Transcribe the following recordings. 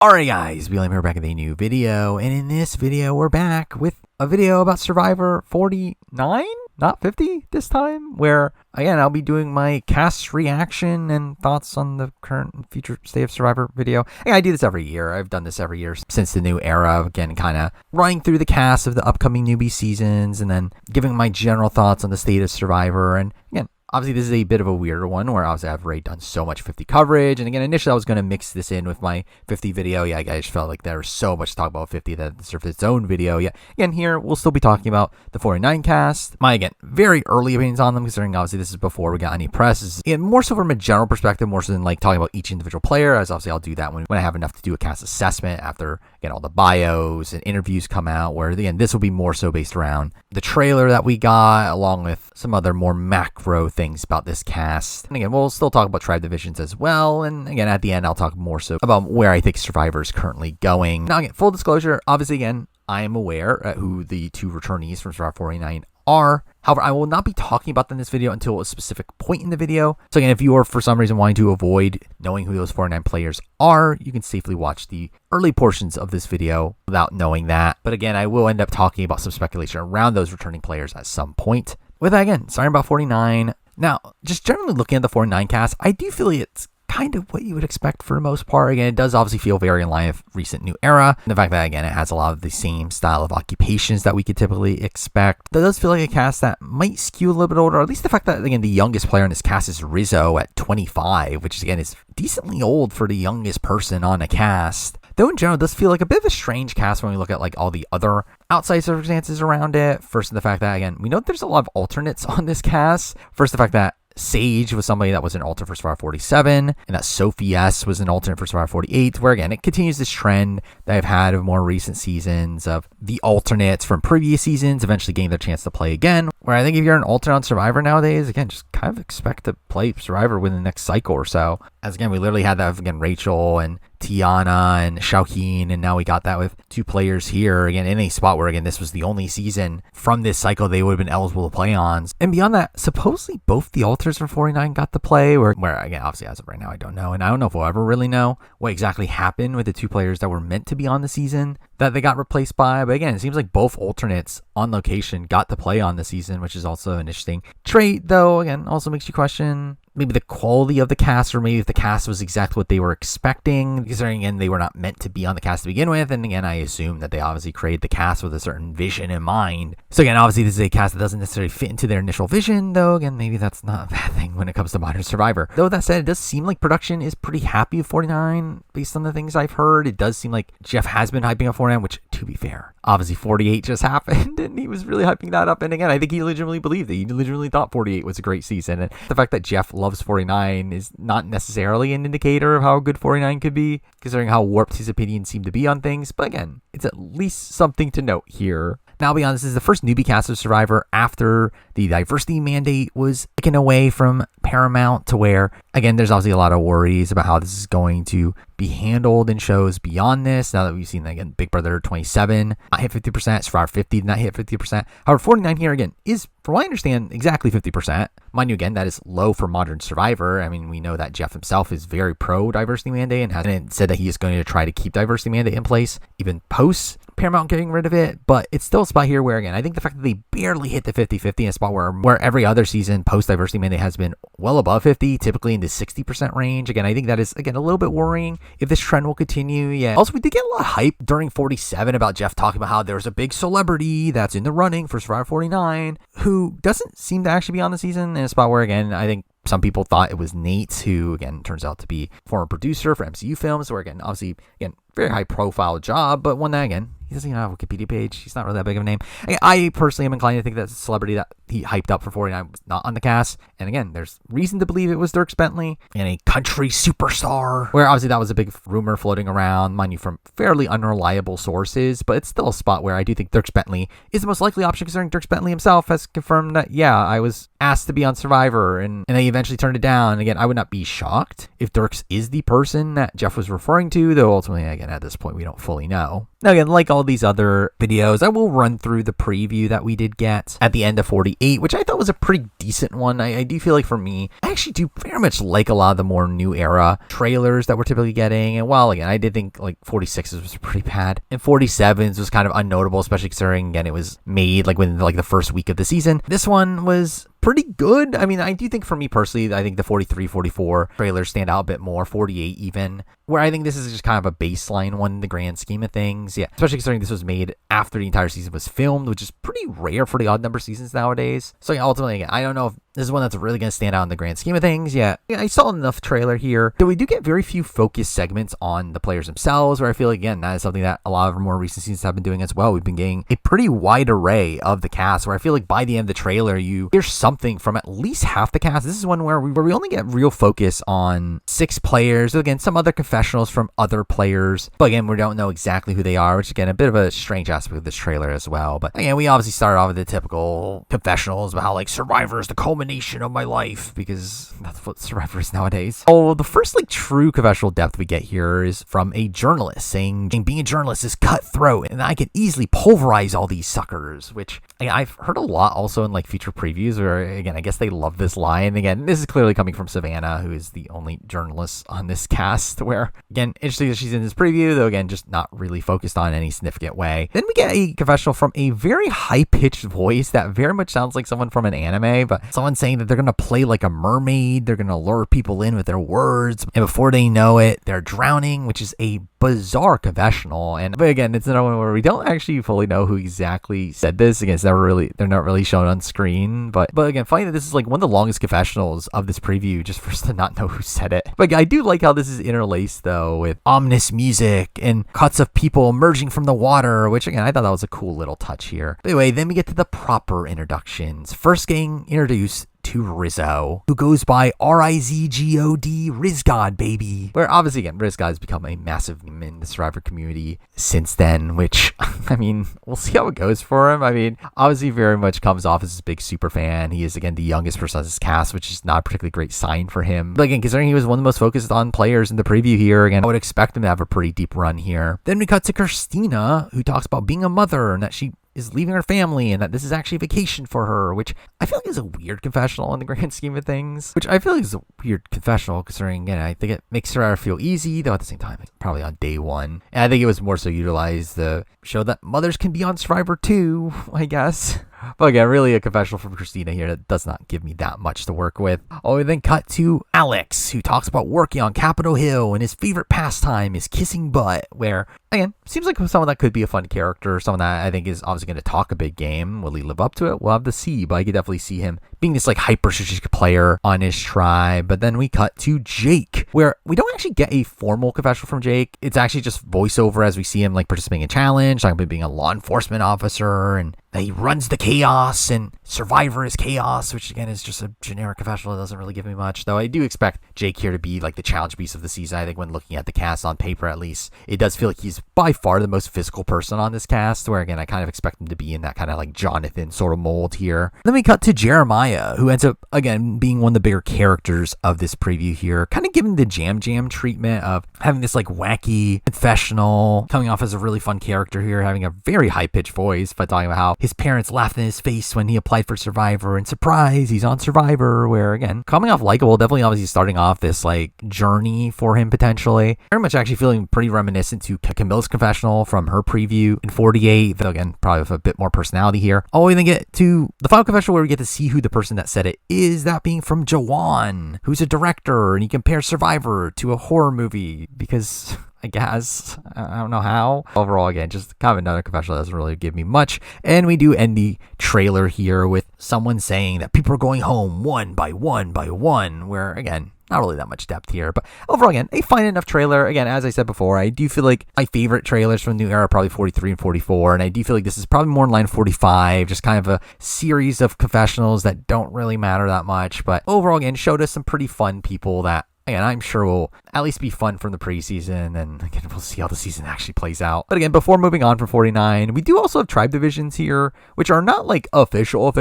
Alright guys, William here back with a new video, and in this video we're back with a video about Survivor 49? Not 50 this time, where again I'll be doing my cast reaction and thoughts on the current and future state of Survivor video. Again, I do this every year. I've done this every year since the new era, again kind of running through the cast of the upcoming newbie seasons and then giving my general thoughts on the state of Survivor. And again, obviously, this is a bit of a weirder one where obviously I've already done so much 50 coverage. And again, initially I was going to mix this in with my 50 video. Yeah, I just felt like there was so much to talk about 50 that it deserved its own video. Yeah, again, here we'll still be talking about the 49 cast. My, again, very early opinions on them, considering obviously this is before we got any press. This is, again, more so from a general perspective, more so than like talking about each individual player, as obviously I'll do that when I have enough to do a cast assessment after, again, all the bios and interviews come out, where, again, this will be more so based around the trailer that we got, along with some other more macro things about this cast. And again, we'll still talk about tribe divisions as well. And again, at the end, I'll talk more so about where I think Survivor is currently going. Now, again, full disclosure, obviously, again, I am aware who the two returnees from Survivor 49 are. However, I will not be talking about them in this video until a specific point in the video. So again, if you are for some reason wanting to avoid knowing who those 49 players are, you can safely watch the early portions of this video without knowing that. But again, I will end up talking about some speculation around those returning players at some point. With that, again, starting about 49. Now, just generally looking at the 49 cast, I do feel it's kind of what you would expect for the most part. Again, it does obviously feel very in line with recent new era. And the fact that, again, it has a lot of the same style of occupations that we could typically expect. That does feel like a cast that might skew a little bit older, or at least the fact that, again, the youngest player in this cast is Rizzo at 25, which, again, is decently old for the youngest person on a cast. Though in general, it does feel like a bit of a strange cast when we look at like all the other outside circumstances around it. First, the fact that, again, we know there's a lot of alternates on this cast. First, the fact that Sage was somebody that was an alternate for Survivor 47, and that Sophie S was an alternate for Survivor 48, where again, it continues this trend that I've had of more recent seasons of the alternates from previous seasons eventually getting their chance to play again. Where I think if you're an alternate on Survivor nowadays, again, just kind of expect to play Survivor within the next cycle or so. As again, we literally had that with, again, Rachel and Tiana and Xiaoheen, and now we got that with two players here, again, in a spot where, again, this was the only season from this cycle they would have been eligible to play on. And beyond that, supposedly both the alters for 49 got to play, where again, obviously as of right now, I don't know, and I don't know if we'll ever really know what exactly happened with the two players that were meant to be on the season that they got replaced by. But again, it seems like both alternates on location got to play on the season, which is also an interesting trait, though, again, also makes you question maybe the quality of the cast, or maybe if the cast was exactly what they were expecting, considering, again, they were not meant to be on the cast to begin with. And again, I assume that they obviously created the cast with a certain vision in mind. So again, obviously this is a cast that doesn't necessarily fit into their initial vision, though again, maybe that's not a bad thing when it comes to modern Survivor. Though that said, it does seem like production is pretty happy with 49 based on the things I've heard. It does seem like Jeff has been hyping up 49, which, to be fair, obviously 48 just happened and he was really hyping that up. And again, I think he legitimately believed it. He legitimately thought 48 was a great season. And the fact that Jeff loves 49 is not necessarily an indicator of how good 49 could be, considering how warped his opinions seem to be on things. But again, it's at least something to note here. Now, I'll be honest, this is the first newbie cast of Survivor after the diversity mandate was taken away from Paramount, to where, again, there's obviously a lot of worries about how this is going to be handled in shows beyond this. Now that we've seen, again, Big Brother 27 not hit 50%, Survivor 50 did not hit 50%. However, 49 here, again, is, from what I understand, exactly 50%. Mind you, again, that is low for modern Survivor. I mean, we know that Jeff himself is very pro diversity mandate and has said that he is going to try to keep diversity mandate in place, even post Paramount getting rid of it. But it's still a spot here where, again, I think the fact that they barely hit the 50-50 in a spot where every other season post diversity mandate has been well above 50, typically in the 60% range. Again, I think that is, again, a little bit worrying if this trend will continue. Yeah. Also, we did get a lot of hype during 47 about Jeff talking about how there's a big celebrity that's in the running for Survivor 49 who doesn't seem to actually be on the season, in a spot where, again, I think some people thought it was Nate, who, again, turns out to be former producer for MCU films, where, again, obviously, again, very high profile job, but one that, again, he doesn't even have a Wikipedia page. He's not really that big of a name. I personally am inclined to think that the celebrity that he hyped up for 49 was not on the cast. And again, there's reason to believe it was Dierks Bentley, and a country superstar, where obviously that was a big rumor floating around, mind you, from fairly unreliable sources. But it's still a spot where I do think Dierks Bentley is the most likely option, considering Dierks Bentley himself has confirmed that, yeah, I was asked to be on Survivor, and they eventually turned it down. And again, I would not be shocked if Dierks is the person that Jeff was referring to, though ultimately, again, at this point, we don't fully know. Now, again, like all these other videos, I will run through the preview that we did get at the end of 48, which I thought was a pretty decent one. I do feel like for me, I actually do very much like a lot of the more new era trailers that we're typically getting. And while, again, I did think like 46s was pretty bad, and 47s was kind of unnotable, especially considering, again, it was made like within like the first week of the season. This one was pretty good. I mean, I do think for me personally, I think the 43, 44 trailers stand out a bit more, 48 even, where I think this is just kind of a baseline one in the grand scheme of things. Yeah, especially considering this was made after the entire season was filmed, which is pretty rare for the odd number seasons nowadays. So yeah, ultimately, again, I don't know if this is one that's really going to stand out in the grand scheme of things. Yeah, I saw enough trailer here, though we do get very few focused segments on the players themselves, where I feel, again, that is something that a lot of our more recent seasons have been doing as well. We've been getting a pretty wide array of the cast, where I feel like by the end of the trailer, you hear something from at least half the cast. This is one where we only get real focus on 6 players. Again, some other confessionals from other players, but again, we don't know exactly who they are, which again, a bit of a strange aspect of this trailer as well. But again, we obviously started off with the typical confessionals about how like Survivor is the culmination of my life, because that's what Survivor is nowadays. Oh, the first like true confessional depth we get here is from a journalist saying being a journalist is cutthroat and I can easily pulverize all these suckers, which again, I've heard a lot also in like future previews where, again, I guess they love this line. Again, this is clearly coming from Savannah, who is the only journalist on this cast, where, again, interesting that she's in this preview, though, again, just not really focused on any significant way. Then we get a confessional from a very high-pitched voice that very much sounds like someone from an anime, but someone saying that they're going to play like a mermaid, they're going to lure people in with their words, and before they know it, they're drowning, which is a bizarre confessional. But again, it's another one where we don't actually fully know who exactly said this. Again, they're not really shown on screen, but again, funny that this is like one of the longest confessionals of this preview, just for us to not know who said it. But I do like how this is interlaced though with ominous music and cuts of people emerging from the water, which again, I thought that was a cool little touch here. But anyway, then we get to the proper introductions. First getting introduced to Rizzo, who goes by Rizgod, Rizgod, baby. Where obviously, again, Rizgod has become a massive meme in the Survivor community since then, which, I mean, we'll see how it goes for him. I mean, obviously very much comes off as a big super fan. He is, again, the youngest person on this cast, which is not a particularly great sign for him. But again, considering he was one of the most focused on players in the preview here, again, I would expect him to have a pretty deep run here. Then we cut to Christina, who talks about being a mother and that she is leaving her family and that this is actually a vacation for her, which I feel like is a weird confessional in the grand scheme of things, which I feel like is a weird confessional considering, again, I think it makes her feel easy, though at the same time, it's probably on day one. And I think it was more so utilized to show that mothers can be on Survivor too, I guess. But again, really a confessional from Christina here that does not give me that much to work with. Oh, and then cut to Alex, who talks about working on Capitol Hill and his favorite pastime is kissing butt, where, again, seems like someone that could be a fun character, someone that I think is obviously going to talk a big game. Will he live up to it? We'll have to see, but I could definitely see him being this like hyper strategic player on his tribe. But then we cut to Jake, where we don't actually get a formal confessional from Jake. It's actually just voiceover as we see him like participating in a challenge, talking about being a law enforcement officer and that he runs the chaos and Survivor is chaos, which again is just a generic confessional that doesn't really give me much. Though I do expect Jake here to be like the challenge piece of the season. I think when looking at the cast on paper, at least, it does feel like he's by far the most physical person on this cast, where again, I kind of expect him to be in that kind of like Jonathan sort of mold here. Then we cut to Jeremiah, who ends up again being one of the bigger characters of this preview here, kind of giving the Jam treatment of having this like wacky confessional, coming off as a really fun character here, having a very high-pitched voice, but talking about how his parents laughed in his face when he applied for Survivor, and surprise, he's on Survivor, where again, coming off likable, definitely obviously starting off this like journey for him potentially. Very much actually feeling pretty reminiscent to Camilla's confessional from her preview in 48, though again, probably with a bit more personality here. Oh, we then get to the final confessional where we get to see who the person that said it is, that being from Jawan, who's a director, and he compares Survivor to a horror movie because I guess. I don't know how. Overall, again, just kind of another confessional that doesn't really give me much. And we do end the trailer here with someone saying that people are going home one by one by one, where, again, not really that much depth here, but overall, again, a fine enough trailer. Again, as I said before, I do feel like my favorite trailers from the new era are probably 43 and 44, and I do feel like this is probably more in line 45, just kind of a series of confessionals that don't really matter that much, but overall, again, showed us some pretty fun people that, again, I'm sure will at least be fun from the preseason, and again, we'll see how the season actually plays out. But again, before moving on from 49, we do also have tribe divisions here, which are not like official.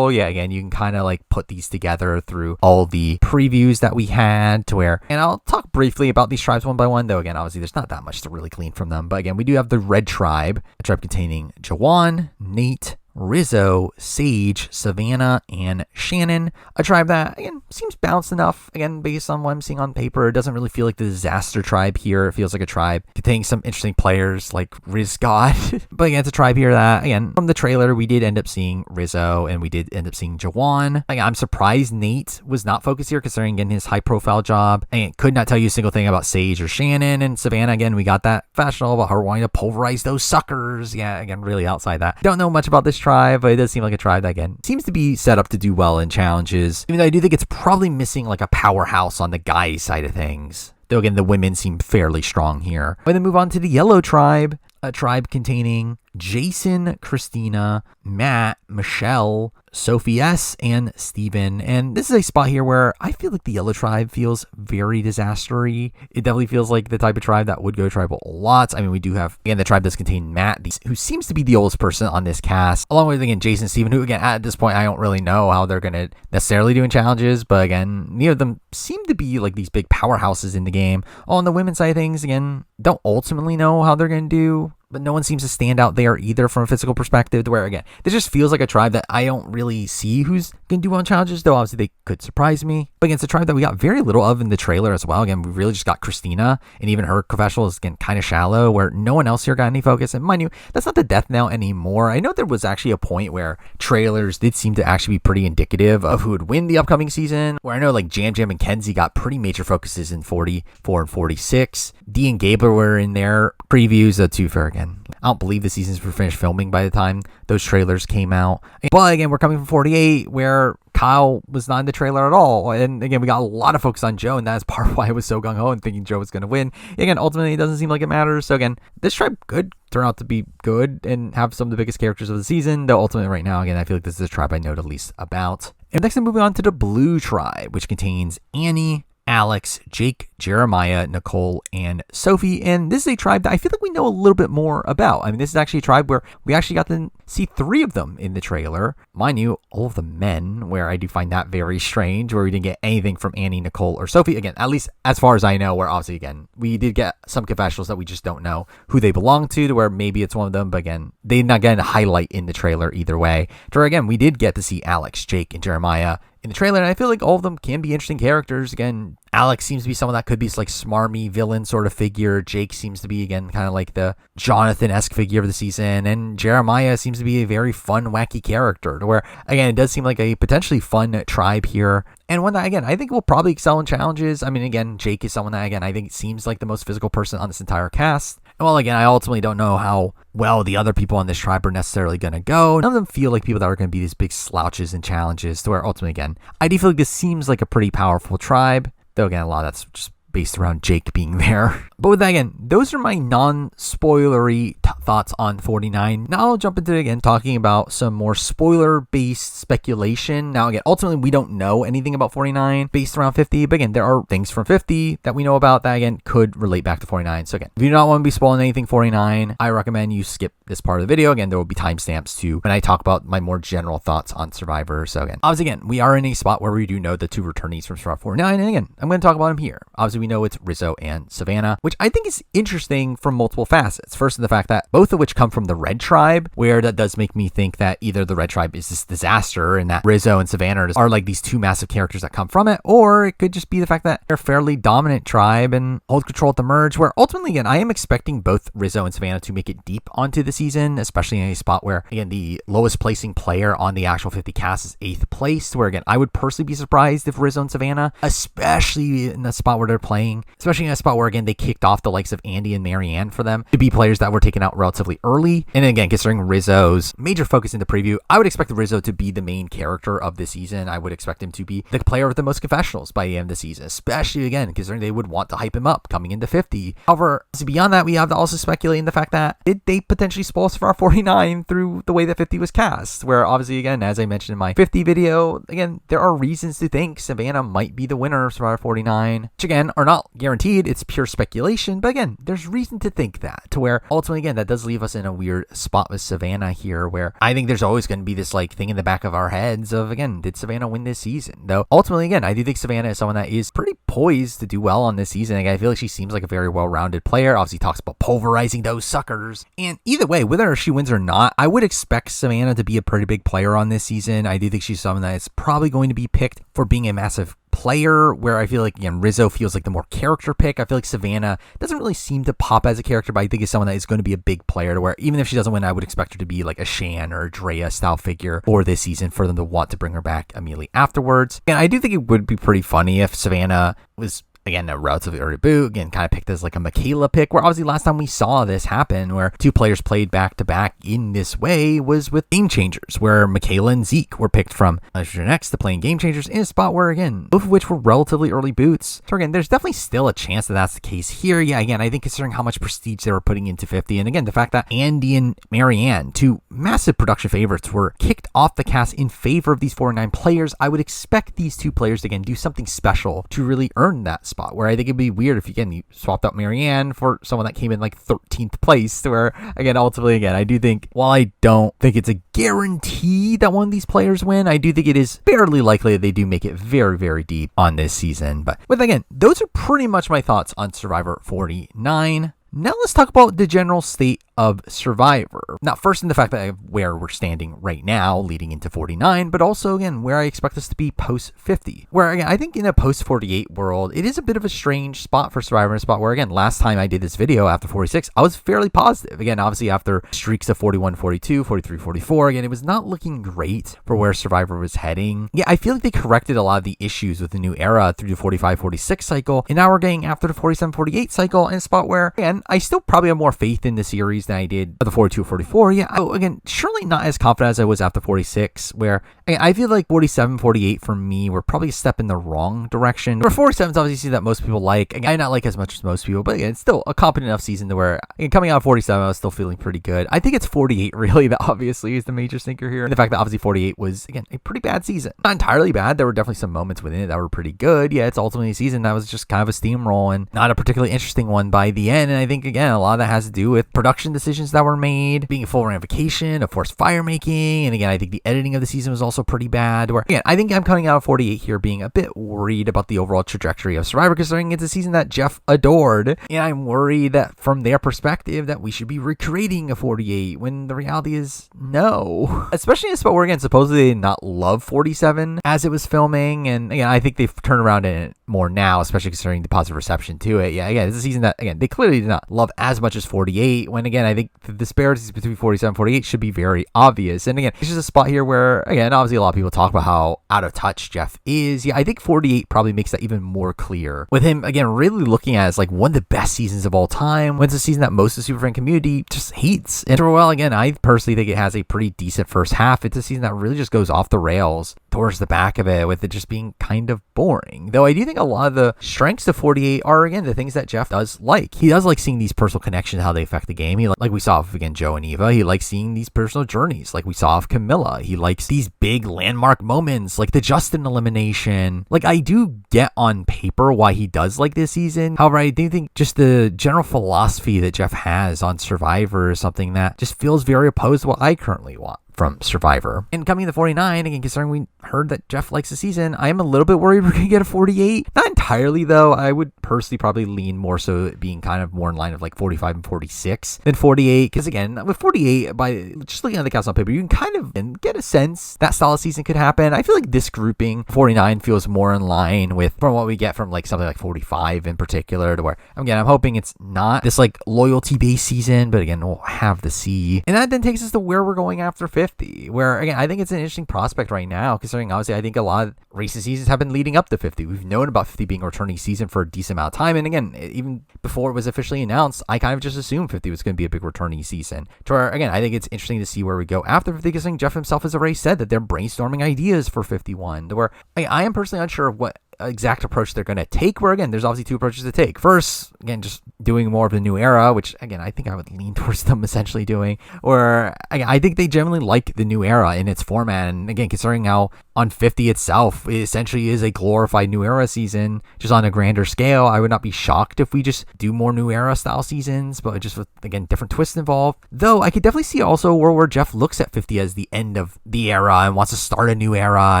Yeah, again, you can kind of like put these together through all the previews that we had to where, and I'll talk briefly about these tribes one by one, though again, obviously there's not that much to really glean from them. But again, we do have the red tribe, a tribe containing Jawan, Nate, Rizzo, Sage, Savannah, and Shannon. A tribe that, again, seems balanced enough. Again, based on what I'm seeing on paper, it doesn't really feel like the disaster tribe here. It feels like a tribe containing some interesting players like Riz God. But again, it's a tribe here that, again, from the trailer, we did end up seeing Rizzo and we did end up seeing Jawan. Again, I'm surprised Nate was not focused here considering, again, his high-profile job. And could not tell you a single thing about Sage or Shannon. And Savannah, again, we got that fashionable about her wanting to pulverize those suckers. Yeah, again, really outside that. Don't know much about this tribe, but it does seem like a tribe that, again, seems to be set up to do well in challenges. Even though I do think it's probably missing like a powerhouse on the guys side of things. Though again, the women seem fairly strong here. But then move on to the yellow tribe, a tribe containing Jason, Christina, Matt, Michelle, Sophie S, and Steven. And this is a spot here where I feel like the yellow tribe feels very disastery. It definitely feels like the type of tribe that would go tribal a lot. I mean, we do have, again, the tribe does contain Matt, who seems to be the oldest person on this cast, along with, again, Jason, Steven, who, again, at this point, I don't really know how they're going to necessarily do in challenges, but again, neither of them seem to be like these big powerhouses in the game. On the women's side of things, again, don't ultimately know how they're going to do, but no one seems to stand out there either from a physical perspective, to where, again, this just feels like a tribe that I don't really see who's going to do well in challenges, though obviously they could surprise me. But again, it's a tribe that we got very little of in the trailer as well. Again, we really just got Christina, and even her professional is, again, kind of shallow, where no one else here got any focus. And mind you, that's not the death knell anymore. I know there was actually a point where trailers did seem to actually be pretty indicative of who would win the upcoming season, where I know like Jam Jam and Kenzie got pretty major focuses in 44 and 46. Dee and Gabler were in their previews, though, too fair again. I don't believe the seasons were finished filming by the time those trailers came out. But again, we're coming from 48, where Kyle was not in the trailer at all. And again, we got a lot of focus on Joe, and that's part of why I was so gung-ho and thinking Joe was going to win. Again, ultimately, it doesn't seem like it matters. So again, this tribe could turn out to be good and have some of the biggest characters of the season, though ultimately right now, again, I feel like this is a tribe I know the least about. And next, I'm moving on to the blue tribe, which contains Annie, Alex, Jake, Jeremiah, Nicole, and Sophie. And this is a tribe that I feel like we know a little bit more about. I mean, this is actually a tribe where we actually got to see 3 of them in the trailer. Mind you, all of the men, where I do find that very strange, where we didn't get anything from Annie, Nicole, or Sophie. Again, at least as far as I know, where obviously, again, we did get some confessionals that we just don't know who they belong to where maybe it's one of them. But again, they did not get a highlight in the trailer either way. To where, again, we did get to see Alex, Jake, and Jeremiah in the trailer, and I feel like all of them can be interesting characters. Again, Alex seems to be someone that could be like smarmy villain sort of figure. Jake seems to be, again, kind of like the Jonathan-esque figure of the season, and Jeremiah seems to be a very fun, wacky character, to where, again, it does seem like a potentially fun tribe here, and one that, again, I think will probably excel in challenges. I mean, again, Jake is someone that, again, I think seems like the most physical person on this entire cast. And well, again, I ultimately don't know how well the other people on this tribe are necessarily going to go. None of them feel like people that are going to be these big slouches in challenges, to where ultimately, again, I do feel like this seems like a pretty powerful tribe, though again, a lot of that's just based around Jake being there. But with that, again, those are my non-spoilery thoughts on 49. Now I'll jump into it again, talking about some more spoiler-based speculation. Now again, ultimately, we don't know anything about 49 based around 50, but again, there are things from 50 that we know about that, again, could relate back to 49. So again, if you do not want to be spoiling anything 49, I recommend you skip this part of the video. Again, there will be timestamps too when I talk about my more general thoughts on Survivor. So again, obviously, again, we are in a spot where we do know the 2 returnees from Survivor 49, and again, I'm going to talk about them here. Obviously, we know it's Rizzo and Savannah, which I think is interesting from multiple facets. First, in the fact that both of which come from the red tribe, where that does make me think that either the red tribe is this disaster and that Rizzo and Savannah are like these 2 massive characters that come from it, or it could just be the fact that they're a fairly dominant tribe and hold control at the merge, where ultimately, again, I am expecting both Rizzo and Savannah to make it deep onto the season, especially in a spot where, again, the lowest placing player on the actual 50 cast is 8th place, where, again, I would personally be surprised if Rizzo and Savannah, especially in the spot where they're playing, especially in a spot where, again, they kicked off the likes of Andy and Marianne for them to be players that were taken out relatively early. And again, considering Rizzo's major focus in the preview, I would expect Rizzo to be the main character of the season. I would expect him to be the player with the most confessionals by the end of the season, especially, again, considering they would want to hype him up coming into 50. However, beyond that, we have to also speculate in the fact that did they potentially spoil Survivor 49 through the way that 50 was cast, where obviously, again, as I mentioned in my 50 video, again, there are reasons to think Savannah might be the winner of Survivor 49, which, again, are not guaranteed. It's pure speculation, but again, there's reason to think that, to where ultimately, again, that does leave us in a weird spot with Savannah here, where I think there's always going to be this like thing in the back of our heads of, again, did Savannah win this season? Though ultimately, again, I do think Savannah is someone that is pretty poised to do well on this season. Like, I feel like she seems like a very well-rounded player. Obviously talks about pulverizing those suckers, and either way, whether she wins or not, I would expect Savannah to be a pretty big player on this season. I do think she's someone that is probably going to be picked for being a massive player, where I feel like, again, Rizzo feels like the more character pick. I feel like Savannah doesn't really seem to pop as a character, but I think is someone that is going to be a big player, to where even if she doesn't win, I would expect her to be like a Shan or a Drea style figure for this season for them to want to bring her back immediately afterwards. And I do think it would be pretty funny if Savannah was, again, a relatively early boot, again, kind of picked as like a Michaela pick, where obviously last time we saw this happen, where two players played back to back in this way, was with Game Changers, where Michaela and Zeke were picked from Nitrogen X to playing Game Changers in a spot where, again, both of which were relatively early boots. So again, there's definitely still a chance that that's the case here. Yeah, again, I think considering how much prestige they were putting into 50, and again, the fact that Andy and Marianne, two massive production favorites, were kicked off the cast in favor of these 49 players, I would expect these two players to, again, do something special to really earn that spot. Where I think it'd be weird if, again, you swapped out Marianne for someone that came in like 13th place, where, again, ultimately, again, I do think, while I don't think it's a guarantee that one of these players win, I do think it is fairly likely that they do make it very, very deep on this season. But with, again, those are pretty much my thoughts on Survivor 49. Now let's talk about the general state of Survivor. Now, first in the fact that where we're standing right now leading into 49, but also, again, where I expect us to be post 50. Where, again, I think in a post 48 world, it is a bit of a strange spot for Survivor, a spot where, again, last time I did this video after 46, I was fairly positive. Again, obviously after streaks of 41, 42, 43, 44, again, it was not looking great for where Survivor was heading. Yeah, I feel like they corrected a lot of the issues with the new era through the 45, 46 cycle, and now we're getting after the 47, 48 cycle in a spot where, again, I still probably have more faith in the series than I did for the 42, 44. Yeah, again, surely not as confident as I was after 46, where, again, I feel like 47, 48 for me were probably a step in the wrong direction. Where 47 is obviously that most people like. Again, I not like as much as most people, but again, it's still a competent enough season to where, again, coming out of 47, I was still feeling pretty good. I think it's 48 really that obviously is the major stinker here. And the fact that obviously 48 was, again, a pretty bad season. Not entirely bad. There were definitely some moments within it that were pretty good. Yeah, it's ultimately a season that was just kind of a steamroll and not a particularly interesting one by the end. And I think, again, a lot of that has to do with production decisions that were made, being a full ramification of forced fire making. And again, I think the editing of the season was also pretty bad. Where, again, I think I'm coming out of 48 here being a bit worried about the overall trajectory of Survivor, considering it's a season that Jeff adored. And I'm worried that from their perspective that we should be recreating a 48 when the reality is no. Especially in a spot where, again, supposedly they did not love 47 as it was filming. And again, I think they've turned around in it more now, especially considering the positive reception to it. Yeah, again, it's a season that, again, they clearly did not love as much as 48, when, again, I think the disparities between 47 and 48 should be very obvious. And again, it's just a spot here where, again, obviously a lot of people talk about how out of touch Jeff is. Yeah, I think 48 probably makes that even more clear, with him, again, really looking at it as like one of the best seasons of all time, when it's a season that most of the Superfan community just hates. And well, again, I personally think it has a pretty decent first half. It's a season that really just goes off the rails towards the back of it, with it just being kind of boring. Though I do think a lot of the strengths of 48 are, again, the things that Jeff does like. He does like seeing these personal connections, how they affect the game. He like we saw with, again, Joe and Eva. He likes seeing these personal journeys, like we saw of Camilla. He likes these big landmark moments, like the Justin elimination. Like, I do get on paper why he does like this season. However, I do think just the general philosophy that Jeff has on Survivor is something that just feels very opposed to what I currently want from Survivor. And coming to 49, again, considering we heard that Jeff likes the season, I am a little bit worried we're going to get a 48. Not entirely, though. I would personally probably lean more so it being kind of more in line of like 45 and 46 than 48. Because, again, with 48, by just looking at the cast on paper, you can kind of get a sense that style of season could happen. I feel like this grouping, 49, feels more in line with from what we get from like something like 45 in particular, to where, again, I'm hoping it's not this like loyalty-based season, but again, we'll have to see. And that then takes us to where we're going after 50. 50, where again, I think it's an interesting prospect right now, considering obviously I think a lot of recent seasons have been leading up to 50. We've known about 50 being a returnee season for a decent amount of time. And again, even before it was officially announced, I kind of just assumed 50 was going to be a big returnee season. To where, again, I think it's interesting to see where we go after 50, because Jeff himself has already said that they're brainstorming ideas for 51, to where I am personally unsure of what exact approach they're going to take, where again, there's obviously two approaches to take. First, again, just doing more of the new era, which again, I think I would lean towards them essentially doing, or I think they generally like the new era in its format. And again, considering how on 50 itself, it essentially is a glorified new era season, just on a grander scale, I would not be shocked if we just do more new era style seasons, but just with, again, different twists involved. Though I could definitely see also where Jeff looks at 50 as the end of the era and wants to start a new era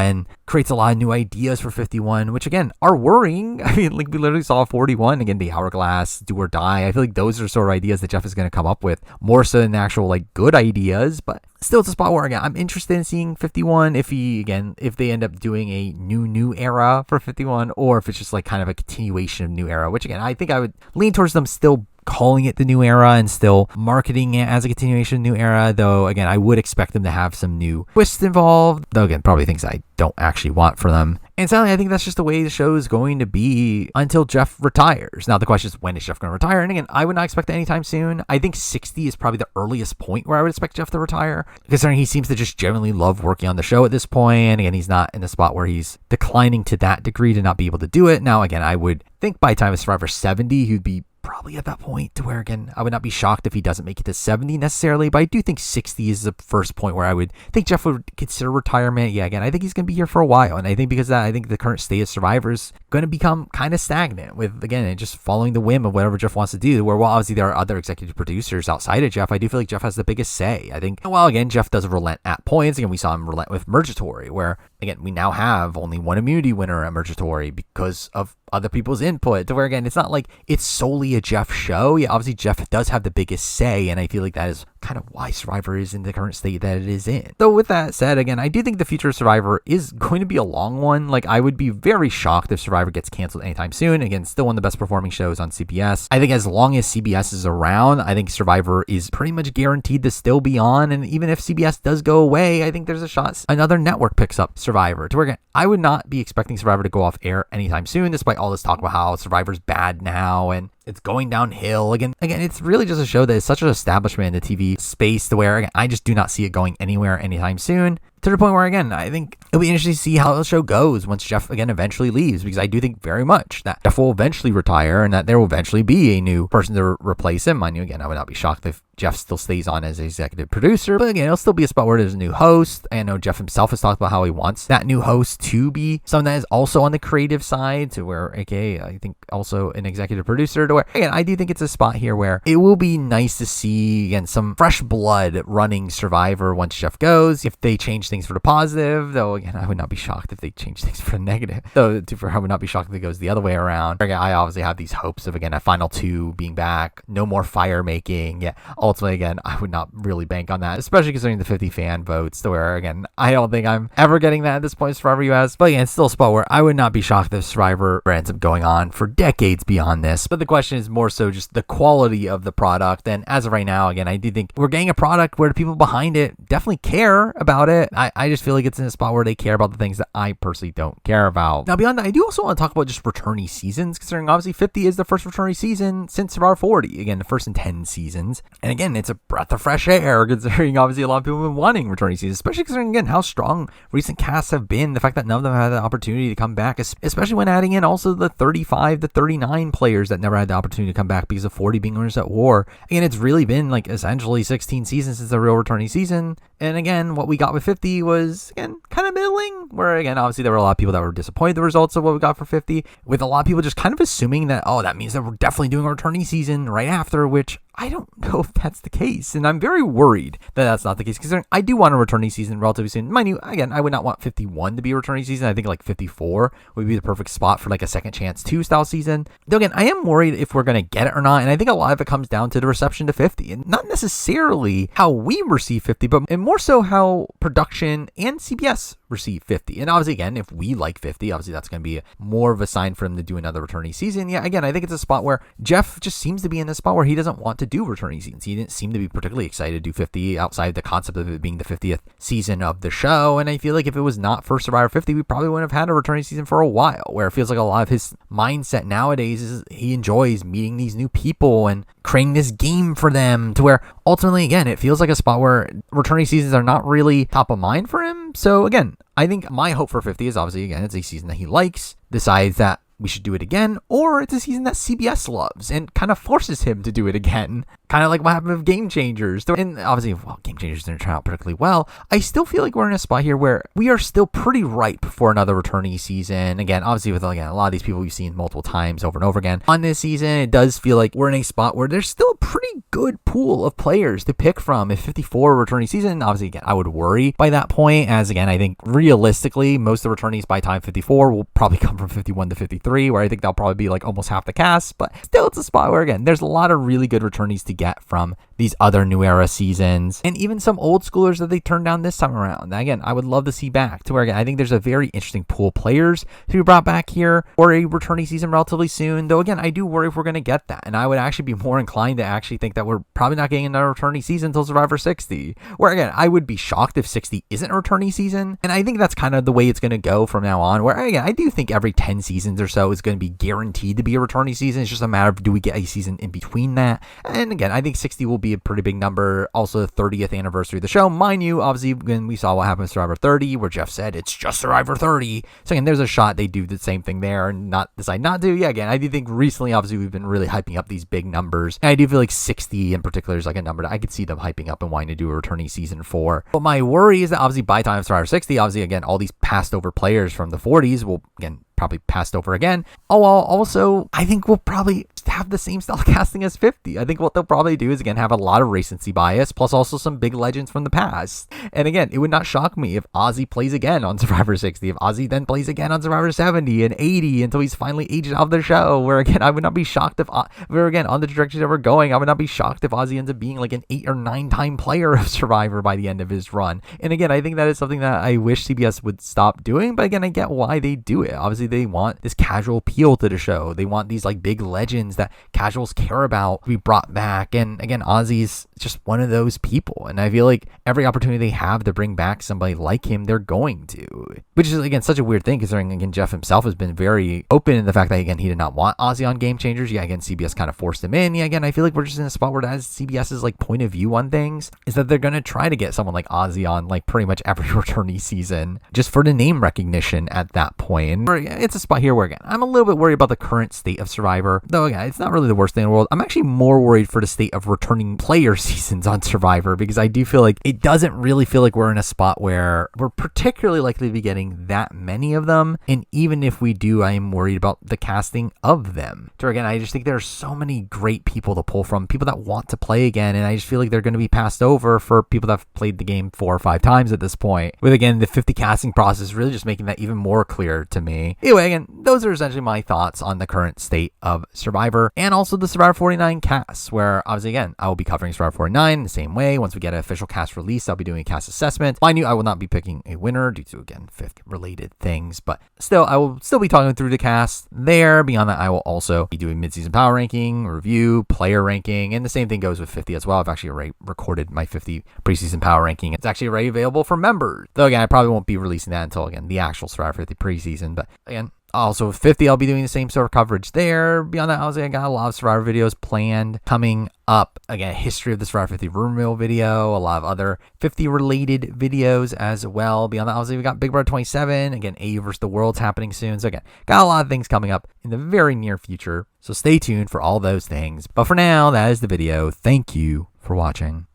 and creates a lot of new ideas for 51, which again are worrying. I mean, like we literally saw 41, again, the hourglass, do or die. I feel like those are sort of ideas that Jeff is going to come up with more so than actual like good ideas, but still it's a spot where again, I'm interested in seeing 51 if they end up doing a new era for 51, or if it's just like kind of a continuation of new era, which again, I think I would lean towards them still calling it the new era and still marketing it as a continuation of new era, though again, I would expect them to have some new twists involved, though again, probably things I don't actually want for them. And sadly, I think that's just the way the show is going to be until Jeff retires. Now the question is, when is Jeff going to retire? And again, I would not expect that anytime soon. I think 60 is probably the earliest point where I would expect Jeff to retire, considering he seems to just generally love working on the show at this point. And again, he's not in a spot where he's declining to that degree to not be able to do it. Now again, I would think by the time of Survivor 70, he'd be probably at that point to where, again, I would not be shocked if he doesn't make it to 70 necessarily, but I do think 60 is the first point where I would think Jeff would consider retirement. Yeah, again, I think he's going to be here for a while, and I think because of that, I think the current state of Survivor is going to become kind of stagnant with, again, just following the whim of whatever Jeff wants to do, where while obviously there are other executive producers outside of Jeff, I do feel like Jeff has the biggest say. I think, while again, Jeff does relent at points. Again, we saw him relent with Mergatory, where, again, we now have only one immunity winner at Mergatory because of other people's input, to where again, it's not like it's solely a Jeff show. Yeah, obviously Jeff does have the biggest say, and I feel like that is kind of why Survivor is in the current state that it is in. Though with that said, again, I do think the future of Survivor is going to be a long one. Like, I would be very shocked if Survivor gets canceled anytime soon. Again, still one of the best performing shows on CBS. I think as long as CBS is around, I think Survivor is pretty much guaranteed to still be on. And even if CBS does go away, I think there's a shot another network picks up Survivor, to where again, I would not be expecting Survivor to go off air anytime soon, despite all this talk about how Survivor's bad now and it's going downhill. Again, it's really just a show that is such an establishment in the TV space to where, again, I just do not see it going anywhere anytime soon. To the point where, again, I think it'll be interesting to see how the show goes once Jeff, again, eventually leaves, because I do think very much that Jeff will eventually retire and that there will eventually be a new person to replace him. I knew, again, I would not be shocked if Jeff still stays on as executive producer, but again, it'll still be a spot where there's a new host. I know Jeff himself has talked about how he wants that new host to be someone that is also on the creative side, to where, aka, I think also an executive producer, to where, again, I do think it's a spot here where it will be nice to see, again, some fresh blood running Survivor once Jeff goes, if they change things for the positive, though again, I would not be shocked if they change things for the negative, though I would not be shocked if it goes the other way around. Again, I obviously have these hopes of, again, a final two being back, no more fire making. Yeah, ultimately, again, I would not really bank on that, especially considering the 50 fan votes, to where, again, I don't think I'm ever getting that at this point, Survivor US, but again, it's still a spot where I would not be shocked if Survivor ends up going on for decades beyond this. But the question is more so just the quality of the product, and as of right now, again, I do think we're getting a product where the people behind it definitely care about it. I just feel like it's in a spot where they care about the things that I personally don't care about. Now, beyond that, I do also want to talk about just returnee seasons, considering obviously 50 is the first returnee season since Survivor 40. Again, the first in 10 seasons. And again, it's a breath of fresh air, considering obviously a lot of people have been wanting returnee seasons, especially considering, again, how strong recent casts have been. The fact that none of them had the opportunity to come back, especially when adding in also the 35 to 39 players that never had the opportunity to come back because of 40 being winners at war. Again, it's really been like essentially 16 seasons since the real returnee season. And again, what we got with 50 was, again, kind of middling, where, again, obviously there were a lot of people that were disappointed with the results of what we got for 50, with a lot of people just kind of assuming that, oh, that means that we're definitely doing a returnee season right after, which I don't know if that's the case, and I'm very worried that that's not the case, considering I do want a returnee season relatively soon. Mind you, again, I would not want 51 to be a returnee season. I think like 54 would be the perfect spot for like a second chance 2 style season. Though again, I am worried if we're going to get it or not, and I think a lot of it comes down to the reception to 50, and not necessarily how we receive 50, but and more so how production and CBS receive 50. And obviously, again, if we like 50, obviously that's going to be more of a sign for him to do another Returnee season. Yeah, again, I think it's a spot where Jeff just seems to be in a spot where he doesn't want to do Returnee seasons. He didn't seem to be particularly excited to do 50 outside the concept of it being the 50th season of the show. And I feel like if it was not for Survivor 50, we probably wouldn't have had a Returnee season for a while, where it feels like a lot of his mindset nowadays is he enjoys meeting these new people and creating this game for them, to where ultimately, again, it feels like a spot where Returnee seasons are not really top of mind for him. So again, I think my hope for 50 is obviously, again, it's a season that he likes, decides that we should do it again, or it's a season that CBS loves and kind of forces him to do it again. Kind of like what happened with Game Changers. And obviously, well, Game Changers didn't turn out particularly well. I still feel like we're in a spot here where we are still pretty ripe for another Returnee season. Again, obviously with, again, a lot of these people we've seen multiple times over and over again on this season, it does feel like we're in a spot where there's still a pretty good pool of players to pick from. If 54 Returnee season, obviously, again, I would worry by that point, as again, I think realistically, most of the Returnees by time 54 will probably come from 51 to 53, where I think that'll probably be like almost half the cast. But still, it's a spot where, again, there's a lot of really good Returnees to get from these other New Era seasons, and even some old schoolers that they turned down this time around. Again, I would love to see back, to where, again, I think there's a very interesting pool of players to be brought back here for a Returnee season relatively soon. Though, again, I do worry if we're going to get that, and I would actually be more inclined to actually think that we're probably not getting another Returnee season until Survivor 60, where, again, I would be shocked if 60 isn't a Returnee season, and I think that's kind of the way it's going to go from now on, where, again, I do think every 10 seasons or so is going to be guaranteed to be a Returnee season. It's just a matter of, do we get a season in between that? And again, I think 60 will be a pretty big number. Also, the 30th anniversary of the show, mind you, obviously when we saw what happened with Survivor 30, where Jeff said it's just Survivor 30, so again, there's a shot they do the same thing there and not decide not to. Yeah, again, I do think recently, obviously, we've been really hyping up these big numbers, and I do feel like 60 in particular is like a number that I could see them hyping up and wanting to do a Returnee season for. But my worry is that obviously by time of Survivor 60, obviously, again, all these passed over players from the 40s will, again, probably passed over again. Oh, well, also, I think we'll probably have the same style casting as 50. I think what they'll probably do is, again, have a lot of recency bias, plus also some big legends from the past. And again, it would not shock me if Ozzy plays again on Survivor 60, if Ozzy then plays again on Survivor 70 and 80 until he's finally aged out of the show, where, again, I would not be shocked if we're, again, on the trajectory that we're going, I would not be shocked if Ozzy ends up being like an 8 or 9 time player of Survivor by the end of his run. And again, I think that is something that I wish CBS would stop doing, but again, I get why they do it. Obviously, they want this casual appeal to the show. They want these like big legends that casuals care about to be brought back. And again, Ozzy's just one of those people. And I feel like every opportunity they have to bring back somebody like him, they're going to. Which is, again, such a weird thing, considering, again, Jeff himself has been very open in the fact that, again, he did not want Ozzy on Game Changers. Yeah, again, CBS kind of forced him in. Yeah, again, I feel like we're just in a spot where that's CBS's like point of view on things, is that they're going to try to get someone like Ozzy on like pretty much every Returnee season just for the name recognition at that point. And it's a spot here where, again, I'm a little bit worried about the current state of Survivor. Though, again, it's not really the worst thing in the world. I'm actually more worried for the state of returning player seasons on Survivor, because I do feel like it doesn't really feel like we're in a spot where we're particularly likely to be getting that many of them. And even if we do, I am worried about the casting of them. So again, I just think there are so many great people to pull from, people that want to play again, and I just feel like they're going to be passed over for people that have played the game 4 or 5 times at this point. With, again, the 50 casting process really just making that even more clear to me. Anyway, again, those are essentially my thoughts on the current state of Survivor, and also the Survivor 49 cast, where obviously, again, I will be covering Survivor 49 the same way. Once we get an official cast release, I'll be doing a cast assessment. Mind you, I will not be picking a winner due to, again, 50 related things, but still, I will still be talking through the cast there. Beyond that, I will also be doing mid-season power ranking, review, player ranking, and the same thing goes with 50 as well. I've actually already recorded my 50 preseason power ranking. It's actually already available for members. Though, again, I probably won't be releasing that until, again, the actual Survivor 50 preseason, but again, also, 50, I'll be doing the same sort of coverage there. Beyond that, I got a lot of Survivor videos planned coming up. Again, history of the Survivor 50 room wheel video, a lot of other 50 related videos as well. Beyond that, obviously, we got Big Brother 27. Again, AU versus the World's happening soon. So again, got a lot of things coming up in the very near future. So stay tuned for all those things. But for now, that is the video. Thank you for watching.